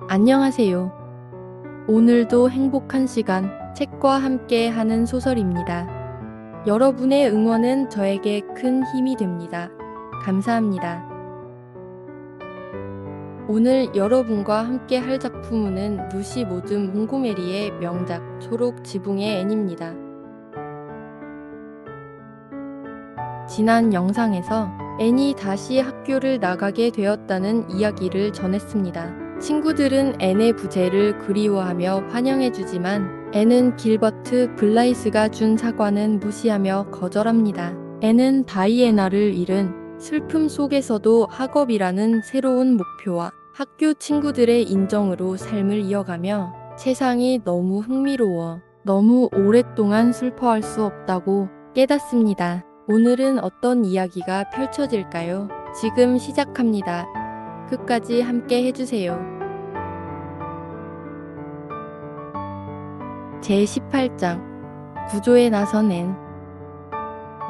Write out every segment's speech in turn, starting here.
안녕하세요. 오늘도 행복한 시간, 책과 함께 하는 소설입니다. 여러분의 응원은 저에게 큰 힘이 됩니다. 감사합니다. 오늘 여러분과 함께 할 작품은 루시 모드 몽고메리의 명작 초록 지붕의 앤입니다. 지난 영상에서 앤이 다시 학교를 나가게 되었다는 이야기를 전했습니다. 친구들은 앤의 부재를 그리워하며 환영해주지만 앤은 길버트 블라이스가 준 사과는 무시하며 거절합니다. 앤은 다이애나를 잃은 슬픔 속에서도 학업이라는 새로운 목표와 학교 친구들의 인정으로 삶을 이어가며 세상이 너무 흥미로워 너무 오랫동안 슬퍼할 수 없다고 깨닫습니다. 오늘은 어떤 이야기가 펼쳐질까요? 지금 시작합니다. 끝까지 함께 해주세요. 제18장 구조에 나선 앤.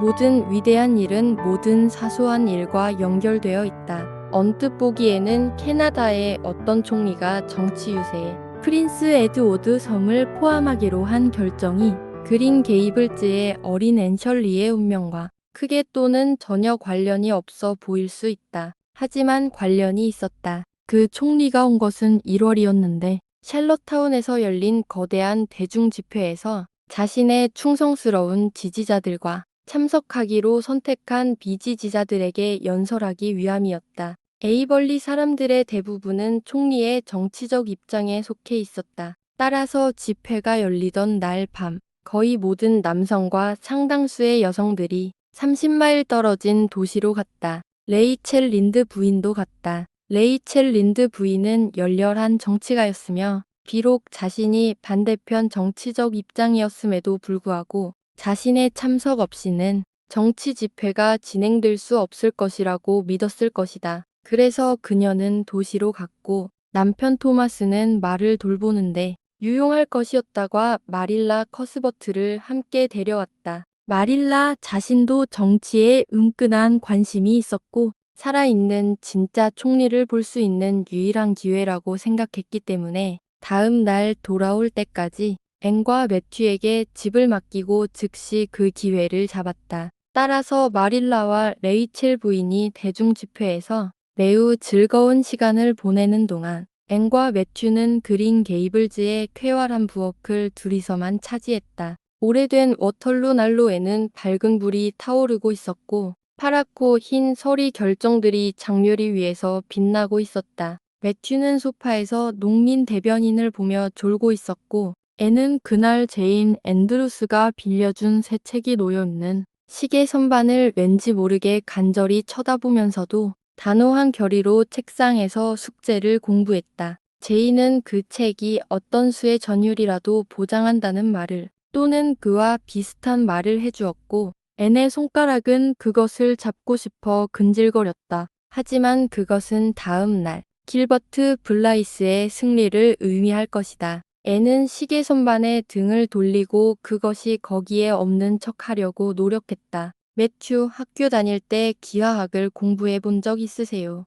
모든 위대한 일은 모든 사소한 일과 연결되어 있다. 언뜻 보기에는 캐나다의 어떤 총리가 정치 유세에 프린스 에드워드 섬을 포함하기로 한 결정이 그린 게이블즈의 어린 앤셜리의 운명과 크게 또는 전혀 관련이 없어 보일 수 있다. 하지만 관련이 있었다. 그 총리가 온 것은 1월이었는데 샬럿타운에서 열린 거대한 대중 집회에서 자신의 충성스러운 지지자들과 참석하기로 선택한 비지지자들에게 연설하기 위함이었다. 에이벌리 사람들의 대부분은 총리의 정치적 입장에 속해 있었다. 따라서 집회가 열리던 날 밤 거의 모든 남성과 상당수의 여성들이 30마일 떨어진 도시로 갔다. 레이첼 린드 부인도 갔다. 레이첼 린드 부인은 열렬한 정치가였으며 비록 자신이 반대편 정치적 입장이었음에도 불구하고 자신의 참석 없이는 정치 집회가 진행될 수 없을 것이라고 믿었을 것이다. 그래서 그녀는 도시로 갔고 남편 토마스는 말을 돌보는데 유용할 것이었다가 마릴라 커스버트를 함께 데려왔다. 마릴라 자신도 정치에 은근한 관심이 있었고 살아있는 진짜 총리를 볼 수 있는 유일한 기회라고 생각했기 때문에 다음 날 돌아올 때까지 앤과 매튜에게 집을 맡기고 즉시 그 기회를 잡았다. 따라서 마릴라와 레이첼 부인이 대중 집회에서 매우 즐거운 시간을 보내는 동안 앤과 매튜는 그린 게이블즈의 쾌활한 부엌을 둘이서만 차지했다. 오래된 워털루 난로에는 밝은 불이 타오르고 있었고 파랗고 흰 서리 결정들이 장묘리 위에서 빛나고 있었다. 매튜는 소파에서 농민 대변인을 보며 졸고 있었고 앤은 그날 제인 앤드루스가 빌려준 새 책이 놓여있는 시계 선반을 왠지 모르게 간절히 쳐다보면서도 단호한 결의로 책상에서 숙제를 공부했다. 제인은 그 책이 어떤 수의 전율이라도 보장한다는 말을 또는 그와 비슷한 말을 해주었고 앤의 손가락은 그것을 잡고 싶어 근질거렸다. 하지만 그것은 다음 날 길버트 블라이스의 승리를 의미할 것이다. 앤은 시계 선반에 등을 돌리고 그것이 거기에 없는 척 하려고 노력했다. 매튜, 학교 다닐 때 기하학을 공부해 본 적 있으세요?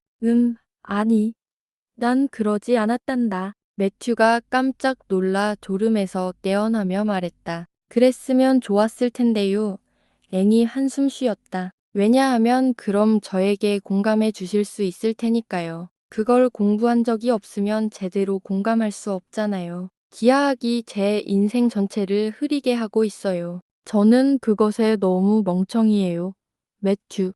아니. 난 그러지 않았단다. 매튜가 깜짝 놀라 졸음에서 깨어나며 말했다. 그랬으면 좋았을 텐데요. 앤이 한숨 쉬었다. 왜냐하면 그럼 저에게 공감해 주실 수 있을 테니까요. 그걸 공부한 적이 없으면 제대로 공감할 수 없잖아요. 기하학이 제 인생 전체를 흐리게 하고 있어요. 저는 그것에 너무 멍청이에요. 매튜,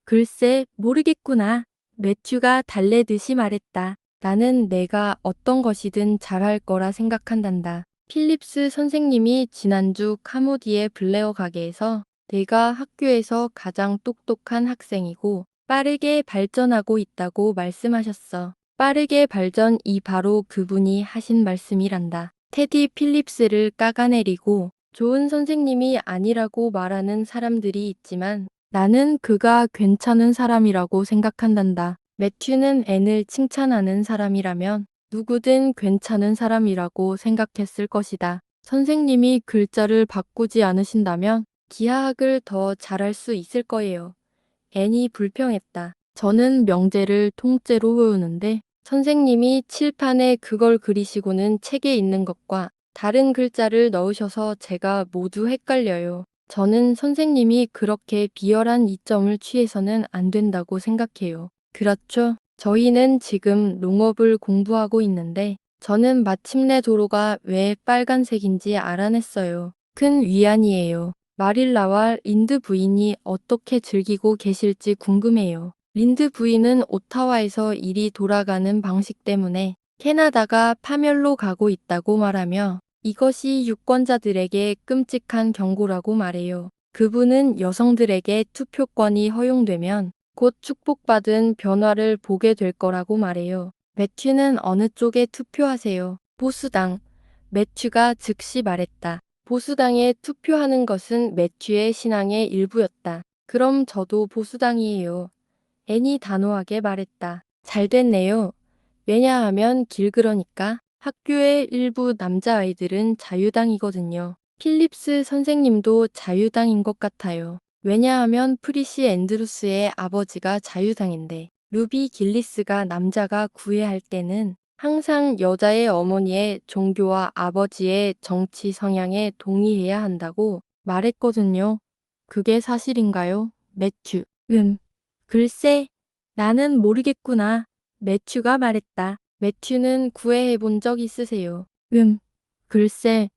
글쎄, 모르겠구나. 매튜가 달래듯이 말했다. 나는 내가 어떤 것이든 잘할 거라 생각한단다. 필립스 선생님이 지난주 카모디의 블레어 가게에서 내가 학교에서 가장 똑똑한 학생이고 빠르게 발전하고 있다고 말씀하셨어. 빠르게 발전이 바로 그분이 하신 말씀이란다. 테디 필립스를 깎아내리고 좋은 선생님이 아니라고 말하는 사람들이 있지만 나는 그가 괜찮은 사람이라고 생각한단다. 매튜는 앤을 칭찬하는 사람이라면 누구든 괜찮은 사람이라고 생각했을 것이다. 선생님이 글자를 바꾸지 않으신다면 기하학을 더 잘할 수 있을 거예요. 앤이 불평했다. 저는 명제를 통째로 외우는데 선생님이 칠판에 그걸 그리시고는 책에 있는 것과 다른 글자를 넣으셔서 제가 모두 헷갈려요. 저는 선생님이 그렇게 비열한 이점을 취해서는 안 된다고 생각해요. 그렇죠? 저희는 지금 농업을 공부하고 있는데 저는 마침내 도로가 왜 빨간색인지 알아냈어요. 큰 위안이에요. 마릴라와 린드 부인이 어떻게 즐기고 계실지 궁금해요. 린드 부인은 오타와에서 일이 돌아가는 방식 때문에 캐나다가 파멸로 가고 있다고 말하며 이것이 유권자들에게 끔찍한 경고라고 말해요. 그분은 여성들에게 투표권이 허용되면 곧 축복받은 변화를 보게 될 거라고 말해요. 매튜는 어느 쪽에 투표하세요? 보수당. 매튜가 즉시 말했다. 보수당에 투표하는 것은 매튜의 신앙의 일부였다. 그럼 저도 보수당이에요. 앤이 단호하게 말했다. 잘 됐네요. 왜냐하면 길그러니까 학교의 일부 남자아이들은 자유당이거든요. 필립스 선생님도 자유당인 것 같아요. 왜냐하면 프리시 앤드루스의 아버지가 자유당인데 루비 길리스가 남자가 구애할 때는 항상 여자의 어머니의 종교와 아버지의 정치 성향에 동의해야 한다고 말했거든요. 그게 사실인가요? 매튜. 글쎄, 나는 모르겠구나. 매튜가 말했다. 매튜는 구애해 본 적 있으세요? 글쎄,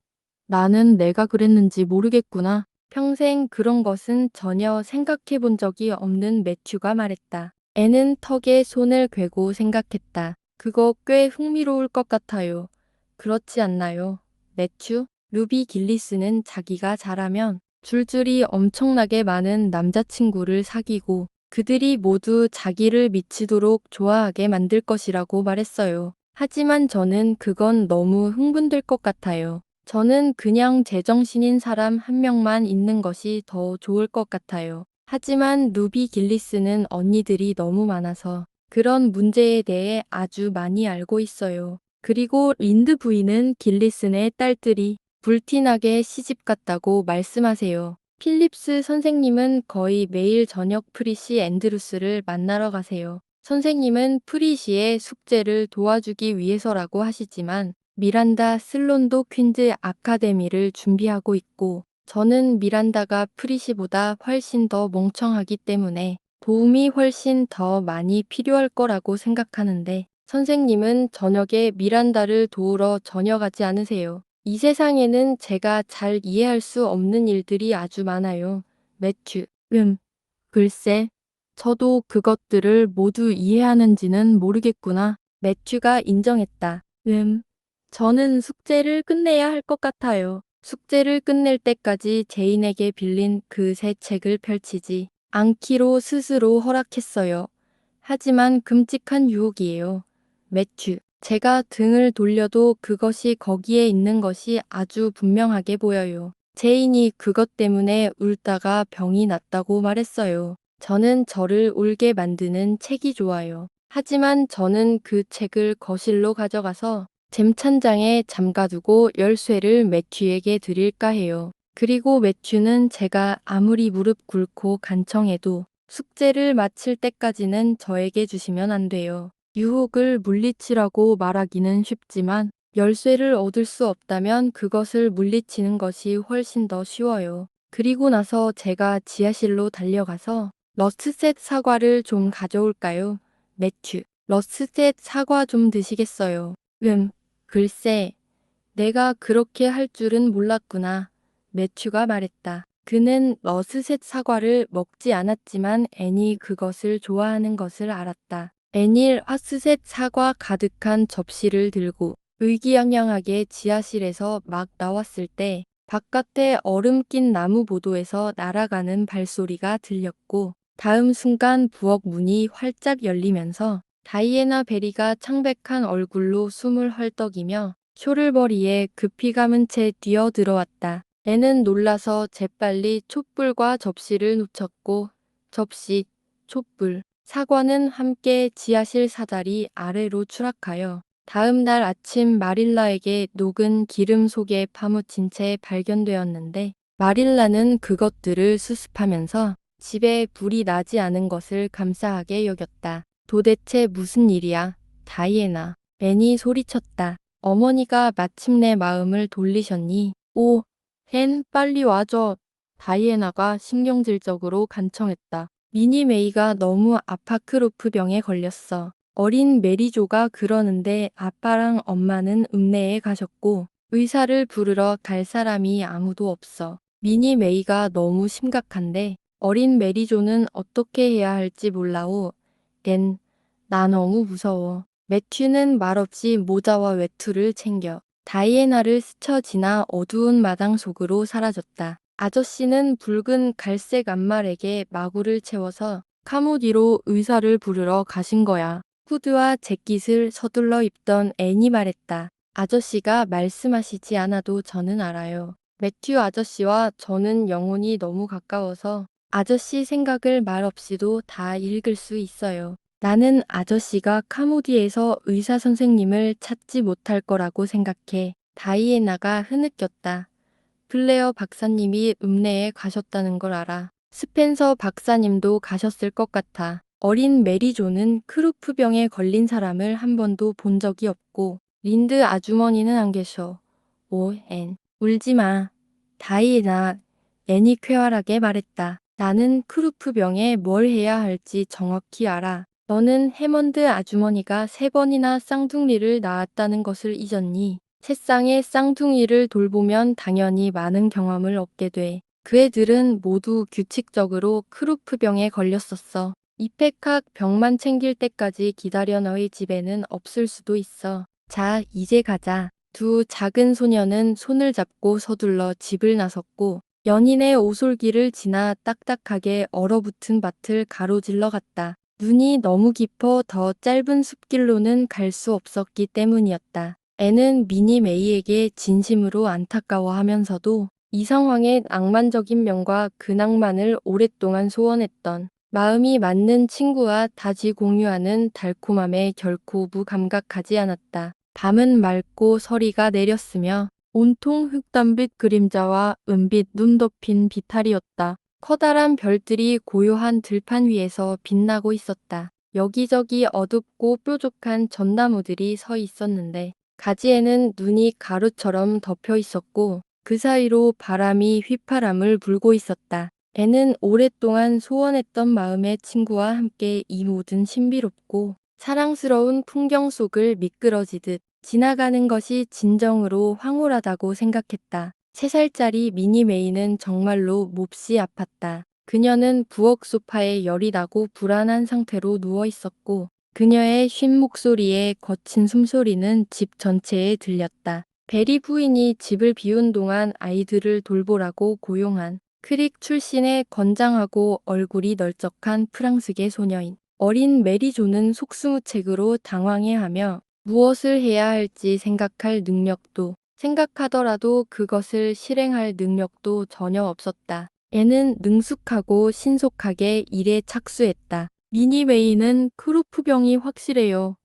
나는 내가 그랬는지 모르겠구나. 평생 그런 것은 전혀 생각해 본 적이 없는 매튜가 말했다. 애는 턱에 손을 괴고 생각했다. 그거 꽤 흥미로울 것 같아요. 그렇지 않나요? 매튜? 루비 길리스는 자기가 잘하면 줄줄이 엄청나게 많은 남자친구를 사귀고 그들이 모두 자기를 미치도록 좋아하게 만들 것이라고 말했어요. 하지만 저는 그건 너무 흥분될 것 같아요. 저는 그냥 제정신인 사람 한 명만 있는 것이 더 좋을 것 같아요. 하지만 루비 길리스는 언니들이 너무 많아서 그런 문제에 대해 아주 많이 알고 있어요. 그리고 린드 부인은 길리슨의 딸들이 불티나게 시집갔다고 말씀하세요. 필립스 선생님은 거의 매일 저녁 프리시 앤드루스를 만나러 가세요. 선생님은 프리시의 숙제를 도와주기 위해서라고 하시지만 미란다 슬론도 퀸즈 아카데미를 준비하고 있고 저는 미란다가 프리시보다 훨씬 더 멍청하기 때문에 도움이 훨씬 더 많이 필요할 거라고 생각하는데 선생님은 저녁에 미란다를 도우러 저녁하지 않으세요. 이 세상에는 제가 잘 이해할 수 없는 일들이 아주 많아요. 매튜. 글쎄, 저도 그것들을 모두 이해하는지는 모르겠구나. 매튜가 인정했다. 저는 숙제를 끝내야 할 것 같아요. 숙제를 끝낼 때까지 제인에게 빌린 그 새 책을 펼치지 않기로 스스로 허락했어요. 하지만 끔찍한 유혹이에요. 매튜, 제가 등을 돌려도 그것이 거기에 있는 것이 아주 분명하게 보여요. 제인이 그것 때문에 울다가 병이 났다고 말했어요. 저는 저를 울게 만드는 책이 좋아요. 하지만 저는 그 책을 거실로 가져가서 잼찬장에 잠가두고 열쇠를 매튜에게 드릴까 해요. 그리고 매튜는 제가 아무리 무릎 꿇고 간청해도 숙제를 마칠 때까지는 저에게 주시면 안 돼요. 유혹을 물리치라고 말하기는 쉽지만 열쇠를 얻을 수 없다면 그것을 물리치는 것이 훨씬 더 쉬워요. 그리고 나서 제가 지하실로 달려가서 러스셋 사과를 좀 가져올까요? 매튜, 러스셋 사과 좀 드시겠어요? 글쎄, 내가 그렇게 할 줄은 몰랐구나. 매튜가 말했다. 그는 러스셋 사과를 먹지 않았지만 앤이 그것을 좋아하는 것을 알았다. 앤이 러스셋 사과 가득한 접시를 들고 의기양양하게 지하실에서 막 나왔을 때 바깥에 얼음 낀 나무 보도에서 날아가는 발소리가 들렸고 다음 순간 부엌 문이 활짝 열리면서 다이애나 베리가 창백한 얼굴로 숨을 헐떡이며 쇼를버리에 급히 감은 채 뛰어들어왔다. 애는 놀라서 재빨리 촛불과 접시를 놓쳤고 접시, 촛불, 사과는 함께 지하실 사다리 아래로 추락하여 다음 날 아침 마릴라에게 녹은 기름 속에 파묻힌 채 발견되었는데 마릴라는 그것들을 수습하면서 집에 불이 나지 않은 것을 감사하게 여겼다. 도대체 무슨 일이야? 다이애나. 앤이 소리쳤다. 어머니가 마침내 마음을 돌리셨니? 오, 앤, 빨리 와줘. 다이애나가 신경질적으로 간청했다. 미니 메이가 너무 아파크로프병에 걸렸어. 어린 메리조가 그러는데 아빠랑 엄마는 읍내에 가셨고 의사를 부르러 갈 사람이 아무도 없어. 미니 메이가 너무 심각한데 어린 메리조는 어떻게 해야 할지 몰라오. 앤, 나 너무 무서워. 매튜는 말없이 모자와 외투를 챙겨 다이애나를 스쳐 지나 어두운 마당 속으로 사라졌다. 아저씨는 붉은 갈색 앞말에게 마구를 채워서 카모디로 의사를 부르러 가신 거야. 후드와 재킷을 서둘러 입던 앤이 말했다. 아저씨가 말씀하시지 않아도 저는 알아요. 매튜 아저씨와 저는 영혼이 너무 가까워서 아저씨 생각을 말없이도 다 읽을 수 있어요. 나는 아저씨가 카모디에서 의사 선생님을 찾지 못할 거라고 생각해. 다이애나가 흐느꼈다. 플레어 박사님이 읍내에 가셨다는 걸 알아. 스펜서 박사님도 가셨을 것 같아. 어린 메리조는 크루프병에 걸린 사람을 한 번도 본 적이 없고 린드 아주머니는 안 계셔. 오, 앤. 울지 마. 다이애나. 앤이 쾌활하게 말했다. 나는 크루프병에 뭘 해야 할지 정확히 알아. 너는 해먼드 아주머니가 3번이나 쌍둥이를 낳았다는 것을 잊었니? 세상의 쌍둥이를 돌보면 당연히 많은 경험을 얻게 돼. 그 애들은 모두 규칙적으로 크루프병에 걸렸었어. 이펙학 병만 챙길 때까지 기다려 너희 집에는 없을 수도 있어. 자, 이제 가자. 두 작은 소녀는 손을 잡고 서둘러 집을 나섰고 연인의 오솔길을 지나 딱딱하게 얼어붙은 밭을 가로질러 갔다. 눈이 너무 깊어 더 짧은 숲길로는 갈 수 없었기 때문이었다. 애는 미니 메이에게 진심으로 안타까워하면서도 이 상황의 낭만적인 면과 그 낭만을 오랫동안 소원했던 마음이 맞는 친구와 다시 공유하는 달콤함에 결코 무감각하지 않았다. 밤은 맑고 서리가 내렸으며 온통 흑단빛 그림자와 은빛 눈 덮인 비탈이었다. 커다란 별들이 고요한 들판 위에서 빛나고 있었다. 여기저기 어둡고 뾰족한 전나무들이 서 있었는데 가지에는 눈이 가루처럼 덮여 있었고 그 사이로 바람이 휘파람을 불고 있었다. 애는 오랫동안 소원했던 마음의 친구와 함께 이 모든 신비롭고 사랑스러운 풍경 속을 미끄러지듯 지나가는 것이 진정으로 황홀하다고 생각했다. 3살짜리 미니 메이는 정말로 몹시 아팠다. 그녀는 부엌 소파에 열이 나고 불안한 상태로 누워 있었고 그녀의 쉰 목소리에 거친 숨소리는 집 전체에 들렸다. 베리 부인이 집을 비운 동안 아이들을 돌보라고 고용한 크릭 출신의 건장하고 얼굴이 널쩍한 프랑스계 소녀인 어린 메리조는 속수무책으로 당황해하며 무엇을 해야 할지 생각할 능력도 생각하더라도 그것을 실행할 능력도 전혀 없었다. 애는 능숙하고 신속하게 일에 착수했다. 미니 메이는 크루프병이 확실해요.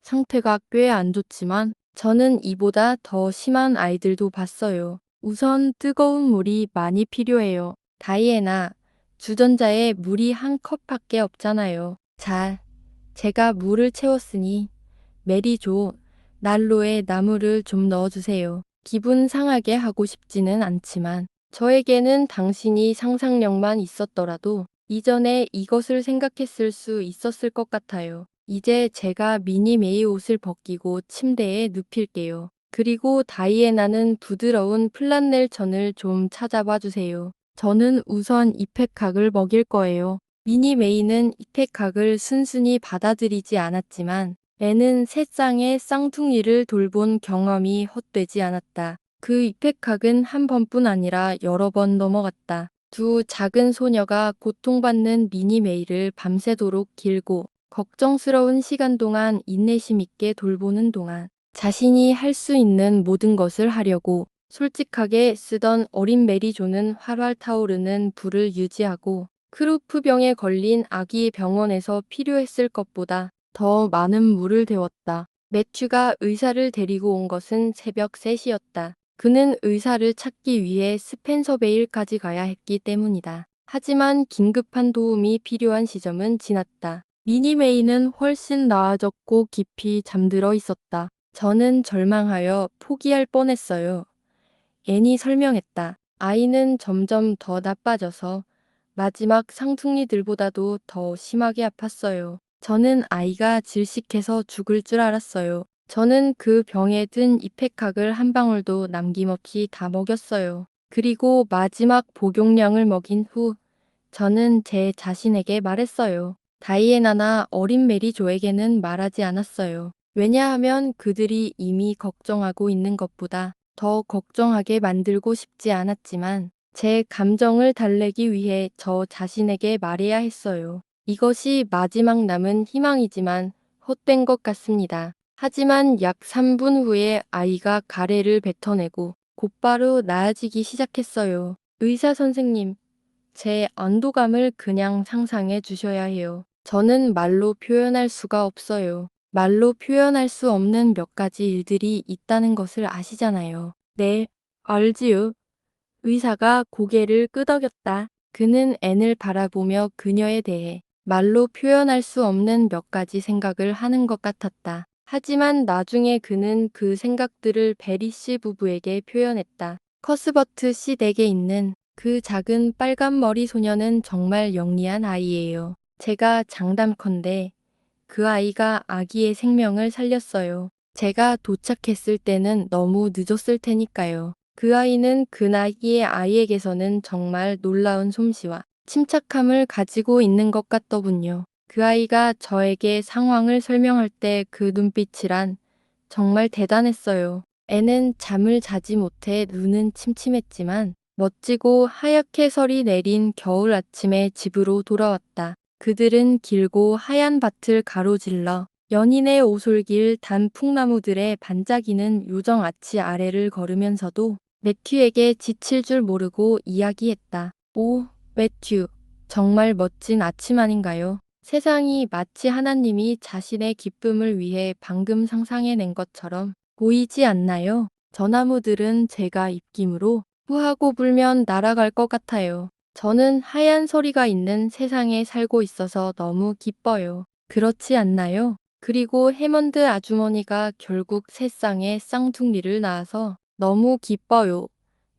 상태가 꽤 안 좋지만 저는 이보다 더 심한 아이들도 봤어요. 우선 뜨거운 물이 많이 필요해요. 다이애나, 주전자에 물이 한 컵밖에 없잖아요. 자, 제가 물을 채웠으니 메리조, 난로에 나무를 좀 넣어주세요. 기분 상하게 하고 싶지는 않지만 저에게는 당신이 상상력만 있었더라도 이전에 이것을 생각했을 수 있었을 것 같아요. 이제 제가 미니 메이 옷을 벗기고 침대에 눕힐게요. 그리고 다이애나는 부드러운 플란넬 천을 좀 찾아봐 주세요. 저는 우선 이펙학을 먹일 거예요. 미니 메이는 이펙학을 순순히 받아들이지 않았지만 애는 새 쌍의 쌍둥이를 돌본 경험이 헛되지 않았다. 그 이펙학은 한 번뿐 아니라 여러 번 넘어갔다. 두 작은 소녀가 고통받는 미니 메이를 밤새도록 길고 걱정스러운 시간 동안 인내심 있게 돌보는 동안 자신이 할 수 있는 모든 것을 하려고 솔직하게 쓰던 어린 메리조는 활활 타오르는 불을 유지하고 크루프병에 걸린 아기 병원에서 필요했을 것보다 더 많은 물을 데웠다. 매튜가 의사를 데리고 온 것은 새벽 3시였다. 그는 의사를 찾기 위해 스펜서베일까지 가야 했기 때문이다. 하지만 긴급한 도움이 필요한 시점은 지났다. 미니메이는 훨씬 나아졌고 깊이 잠들어 있었다. 저는 절망하여 포기할 뻔했어요. 앤이 설명했다. 아이는 점점 더 나빠져서 마지막 상퉁이들보다도 더 심하게 아팠어요. 저는 아이가 질식해서 죽을 줄 알았어요. 저는 그 병에 든 이펙학을 한 방울도 남김없이 다 먹였어요. 그리고 마지막 복용량을 먹인 후 저는 제 자신에게 말했어요. 다이애나나 어린 메리조에게는 말하지 않았어요. 왜냐하면 그들이 이미 걱정하고 있는 것보다 더 걱정하게 만들고 싶지 않았지만 제 감정을 달래기 위해 저 자신에게 말해야 했어요. 이것이 마지막 남은 희망이지만 헛된 것 같습니다. 하지만 약 3분 후에 아이가 가래를 뱉어내고 곧바로 나아지기 시작했어요. 의사 선생님, 제 안도감을 그냥 상상해 주셔야 해요. 저는 말로 표현할 수가 없어요. 말로 표현할 수 없는 몇 가지 일들이 있다는 것을 아시잖아요. 네, 알지요. 의사가 고개를 끄덕였다. 그는 앤을 바라보며 그녀에 대해 말로 표현할 수 없는 몇 가지 생각을 하는 것 같았다. 하지만 나중에 그는 그 생각들을 베리 씨 부부에게 표현했다. 커스버트 씨 댁에 있는 그 작은 빨간 머리 소녀는 정말 영리한 아이예요. 제가 장담컨대 그 아이가 아기의 생명을 살렸어요. 제가 도착했을 때는 너무 늦었을 테니까요. 그 아이는 그 나이의 아이에게서는 정말 놀라운 솜씨와 침착함을 가지고 있는 것 같더군요. 그 아이가 저에게 상황을 설명할 때 그 눈빛이란 정말 대단했어요. 애는 잠을 자지 못해 눈은 침침했지만 멋지고 하얗게 설이 내린 겨울 아침에 집으로 돌아왔다. 그들은 길고 하얀 밭을 가로질러 연인의 오솔길 단 풍나무들의 반짝이는 요정 아치 아래를 걸으면서도 매튜에게 지칠 줄 모르고 이야기했다. 오, 매튜, 정말 멋진 아침 아닌가요? 세상이 마치 하나님이 자신의 기쁨을 위해 방금 상상해낸 것처럼 보이지 않나요? 저 나무들은 제가 입김으로 후하고 불면 날아갈 것 같아요. 저는 하얀 소리가 있는 세상에 살고 있어서 너무 기뻐요. 그렇지 않나요? 그리고 해먼드 아주머니가 결국 새 쌍의 쌍둥이를 낳아서 너무 기뻐요.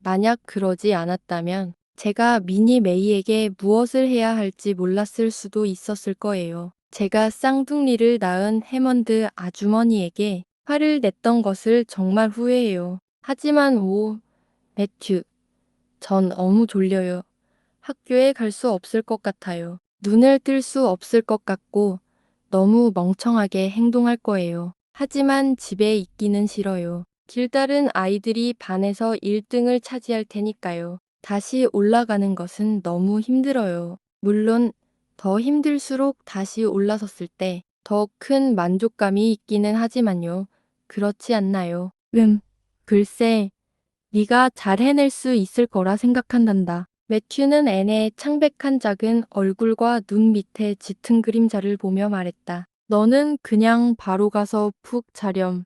만약 그러지 않았다면 제가 미니 메이에게 무엇을 해야 할지 몰랐을 수도 있었을 거예요. 제가 쌍둥이를 낳은 해먼드 아주머니에게 화를 냈던 것을 정말 후회해요. 하지만 매튜, 전 너무 졸려요. 학교에 갈 수 없을 것 같아요. 눈을 뜰 수 없을 것 같고 너무 멍청하게 행동할 거예요. 하지만 집에 있기는 싫어요. 길다른 아이들이 반에서 1등을 차지할 테니까요. 다시 올라가는 것은 너무 힘들어요. 물론 더 힘들수록 다시 올라섰을 때 더 큰 만족감이 있기는 하지만요. 그렇지 않나요? 글쎄, 네가 잘 해낼 수 있을 거라 생각한단다. 매튜는 앤의 창백한 작은 얼굴과 눈 밑에 짙은 그림자를 보며 말했다. 너는 그냥 바로 가서 푹 자렴.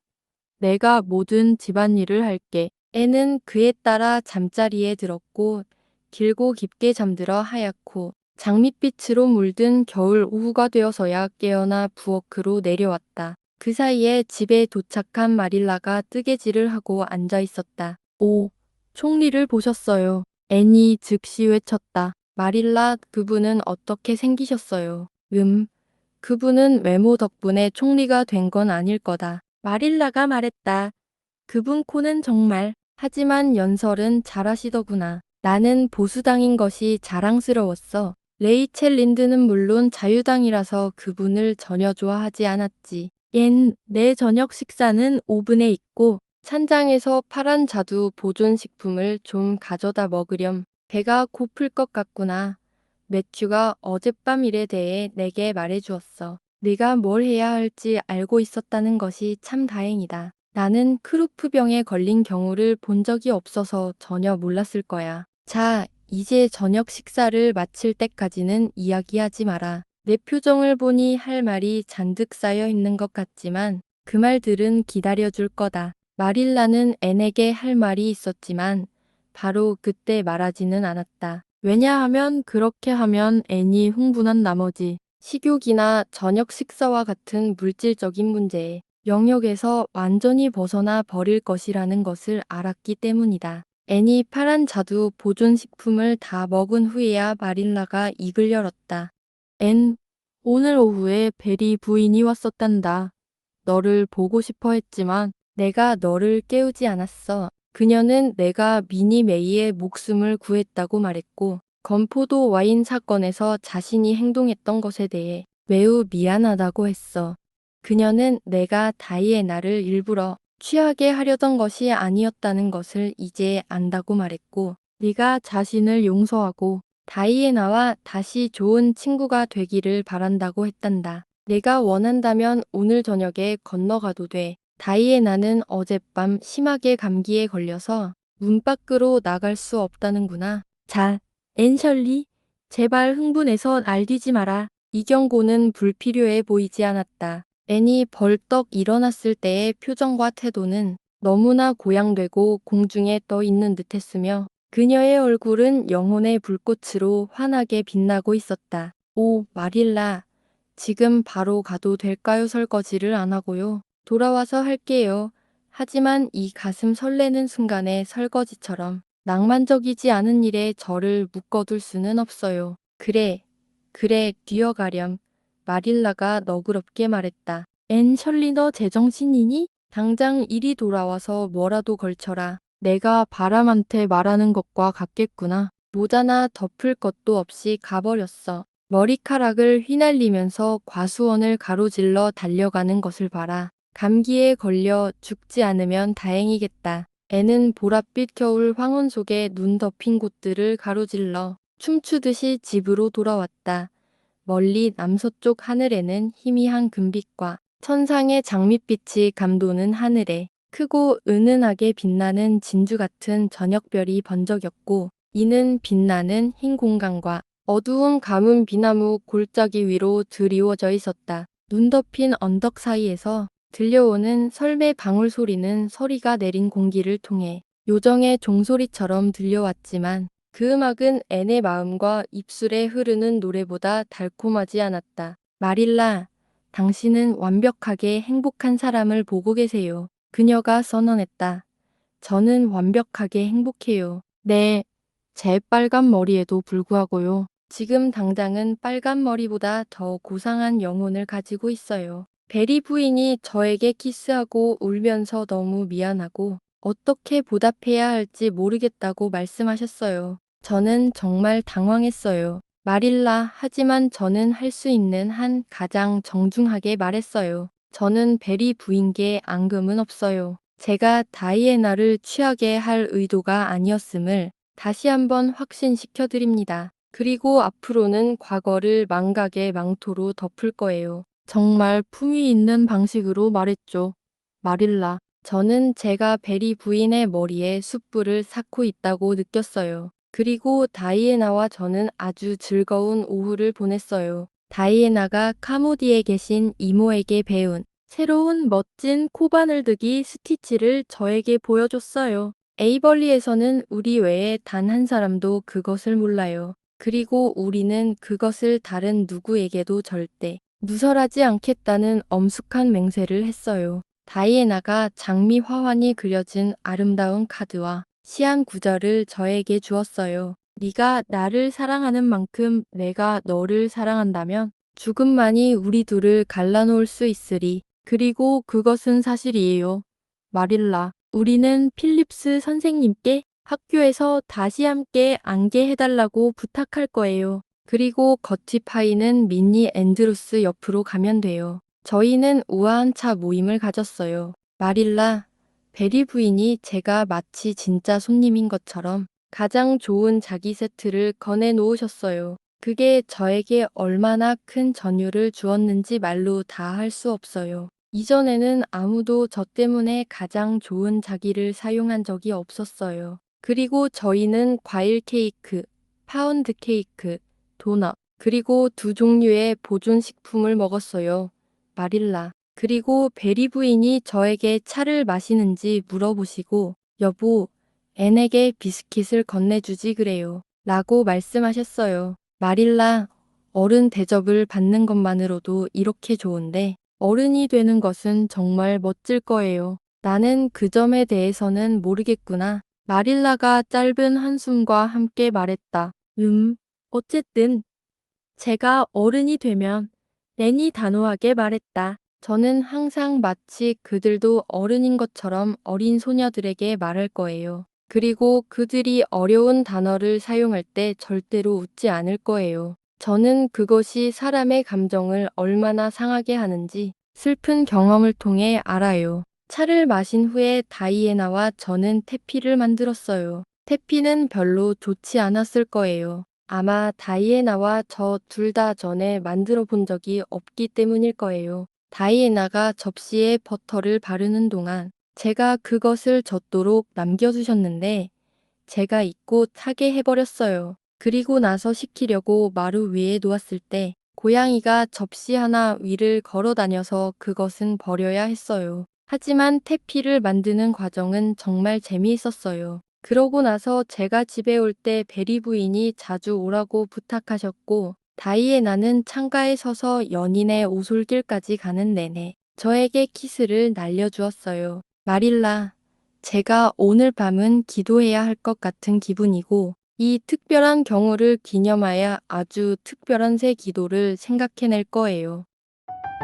내가 모든 집안일을 할게. 앤은 그에 따라 잠자리에 들었고 길고 깊게 잠들어 하얗고 장밋빛으로 물든 겨울 오후가 되어서야 깨어나 부엌으로 내려왔다. 그 사이에 집에 도착한 마릴라가 뜨개질을 하고 앉아 있었다. 오, 총리를 보셨어요. 앤이 즉시 외쳤다. 마릴라, 그분은 어떻게 생기셨어요? 그분은 외모 덕분에 총리가 된 건 아닐 거다. 마릴라가 말했다. 그분 코는 정말. 하지만 연설은 잘하시더구나. 나는 보수당인 것이 자랑스러웠어. 레이첼 린드는 물론 자유당이라서 그분을 전혀 좋아하지 않았지. 내 저녁 식사는 오븐에 있고 찬장에서 파란 자두 보존식품을 좀 가져다 먹으렴. 배가 고플 것 같구나. 매튜가 어젯밤 일에 대해 내게 말해주었어. 네가 뭘 해야 할지 알고 있었다는 것이 참 다행이다. 나는 크루프병에 걸린 경우를 본 적이 없어서 전혀 몰랐을 거야. 자, 이제 저녁 식사를 마칠 때까지는 이야기하지 마라. 내 표정을 보니 할 말이 잔뜩 쌓여 있는 것 같지만 그 말들은 기다려줄 거다. 마릴라는 앤에게 할 말이 있었지만 바로 그때 말하지는 않았다. 왜냐하면 그렇게 하면 앤이 흥분한 나머지 식욕이나 저녁 식사와 같은 물질적인 문제에 영역에서 완전히 벗어나 버릴 것이라는 것을 알았기 때문이다. 애니 파란 자두 보존식품을 다 먹은 후에야 마릴라가 입을 열었다. 앤, 오늘 오후에 베리 부인이 왔었단다. 너를 보고 싶어 했지만 내가 너를 깨우지 않았어. 그녀는 내가 미니 메이의 목숨을 구했다고 말했고, 건포도 와인 사건에서 자신이 행동했던 것에 대해 매우 미안하다고 했어. 그녀는 내가 다이애나를 일부러 취하게 하려던 것이 아니었다는 것을 이제 안다고 말했고, 네가 자신을 용서하고 다이애나와 다시 좋은 친구가 되기를 바란다고 했단다. 내가 원한다면 오늘 저녁에 건너가도 돼. 다이애나는 어젯밤 심하게 감기에 걸려서 문 밖으로 나갈 수 없다는구나. 자, 앤셜리, 제발 흥분해서 날뛰지 마라. 이 경고는 불필요해 보이지 않았다. 앤이 벌떡 일어났을 때의 표정과 태도는 너무나 고양되고 공중에 떠 있는 듯했으며 그녀의 얼굴은 영혼의 불꽃으로 환하게 빛나고 있었다. 오, 마릴라. 지금 바로 가도 될까요? 설거지를 안 하고요. 돌아와서 할게요. 하지만 이 가슴 설레는 순간에 설거지처럼 낭만적이지 않은 일에 저를 묶어둘 수는 없어요. 그래, 그래, 뛰어가렴. 마릴라가 너그럽게 말했다. 앤 셜리 너 제정신이니? 당장 이리 돌아와서 뭐라도 걸쳐라. 내가 바람한테 말하는 것과 같겠구나. 모자나 덮을 것도 없이 가버렸어. 머리카락을 휘날리면서 과수원을 가로질러 달려가는 것을 봐라. 감기에 걸려 죽지 않으면 다행이겠다. 애는 보랏빛 겨울 황혼 속에 눈 덮인 곳들을 가로질러 춤추듯이 집으로 돌아왔다. 멀리 남서쪽 하늘에는 희미한 금빛과 천상의 장밋빛이 감도는 하늘에 크고 은은하게 빛나는 진주 같은 저녁별이 번쩍였고, 이는 빛나는 흰 공간과 어두운 가문 비나무 골짜기 위로 드리워져 있었다. 눈 덮인 언덕 사이에서 들려오는 설매 방울 소리는 서리가 내린 공기를 통해 요정의 종소리처럼 들려왔지만 그 음악은 앤의 마음과 입술에 흐르는 노래보다 달콤하지 않았다. 마릴라, 당신은 완벽하게 행복한 사람을 보고 계세요. 그녀가 선언했다. 저는 완벽하게 행복해요. 네, 제 빨간 머리에도 불구하고요. 지금 당장은 빨간 머리보다 더 고상한 영혼을 가지고 있어요. 베리 부인이 저에게 키스하고 울면서 너무 미안하고 어떻게 보답해야 할지 모르겠다고 말씀하셨어요. 저는 정말 당황했어요. 마릴라, 하지만 저는 할 수 있는 한 가장 정중하게 말했어요. 저는 베리 부인께 앙금은 없어요. 제가 다이애나를 취하게 할 의도가 아니었음을 다시 한번 확신시켜 드립니다. 그리고 앞으로는 과거를 망각의 망토로 덮을 거예요. 정말 품위 있는 방식으로 말했죠. 마릴라, 저는 제가 베리 부인의 머리에 숯불을 쌓고 있다고 느꼈어요. 그리고 다이애나와 저는 아주 즐거운 오후를 보냈어요. 다이애나가 카모디에 계신 이모에게 배운 새로운 멋진 코바늘드기 스티치를 저에게 보여줬어요. 에이벌리에서는 우리 외에 단 한 사람도 그것을 몰라요. 그리고 우리는 그것을 다른 누구에게도 절대 누설하지 않겠다는 엄숙한 맹세를 했어요. 다이애나가 장미 화환이 그려진 아름다운 카드와 시한 구절을 저에게 주었어요. 네가 나를 사랑하는 만큼 내가 너를 사랑한다면 죽음만이 우리 둘을 갈라놓을 수 있으리. 그리고 그것은 사실이에요. 마릴라, 우리는 필립스 선생님께 학교에서 다시 함께 안개해달라고 부탁할 거예요. 그리고 거치파이는 미니 앤드루스 옆으로 가면 돼요. 저희는 우아한 차 모임을 가졌어요. 마릴라, 베리 부인이 제가 마치 진짜 손님인 것처럼 가장 좋은 자기 세트를 건네 놓으셨어요. 그게 저에게 얼마나 큰 전율을 주었는지 말로 다 할 수 없어요. 이전에는 아무도 저 때문에 가장 좋은 자기를 사용한 적이 없었어요. 그리고 저희는 과일 케이크, 파운드 케이크, 도넛, 그리고 두 종류의 보존식품을 먹었어요. 마릴라. 그리고 베리 부인이 저에게 차를 마시는지 물어보시고, 여보, 앤에게 비스킷을 건네주지 그래요. 라고 말씀하셨어요. 마릴라, 어른 대접을 받는 것만으로도 이렇게 좋은데 어른이 되는 것은 정말 멋질 거예요. 나는 그 점에 대해서는 모르겠구나. 마릴라가 짧은 한숨과 함께 말했다. 어쨌든 제가 어른이 되면 낸이 단호하게 말했다. 저는 항상 마치 그들도 어른인 것처럼 어린 소녀들에게 말할 거예요. 그리고 그들이 어려운 단어를 사용할 때 절대로 웃지 않을 거예요. 저는 그것이 사람의 감정을 얼마나 상하게 하는지 슬픈 경험을 통해 알아요. 차를 마신 후에 다이애나와 저는 태피를 만들었어요. 태피는 별로 좋지 않았을 거예요. 아마 다이애나와 저 둘 다 전에 만들어 본 적이 없기 때문일 거예요. 다이애나가 접시에 버터를 바르는 동안 제가 그것을 젖도록 남겨두셨는데 제가 잊고 타게 해버렸어요. 그리고 나서 식히려고 마루 위에 놓았을 때 고양이가 접시 하나 위를 걸어 다녀서 그것은 버려야 했어요. 하지만 태피를 만드는 과정은 정말 재미있었어요. 그러고 나서 제가 집에 올 때 베리 부인이 자주 오라고 부탁하셨고 다이애나는 창가에 서서 연인의 오솔길까지 가는 내내 저에게 키스를 날려주었어요. 마릴라, 제가 오늘 밤은 기도해야 할 것 같은 기분이고 이 특별한 경우를 기념하여 아주 특별한 새 기도를 생각해낼 거예요.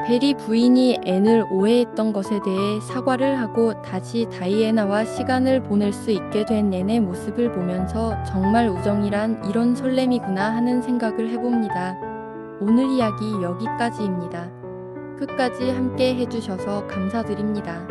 베리 부인이 앤을 오해했던 것에 대해 사과를 하고 다시 다이애나와 시간을 보낼 수 있게 된 앤의 모습을 보면서 정말 우정이란 이런 설렘이구나 하는 생각을 해봅니다. 오늘 이야기 여기까지입니다. 끝까지 함께 해주셔서 감사드립니다.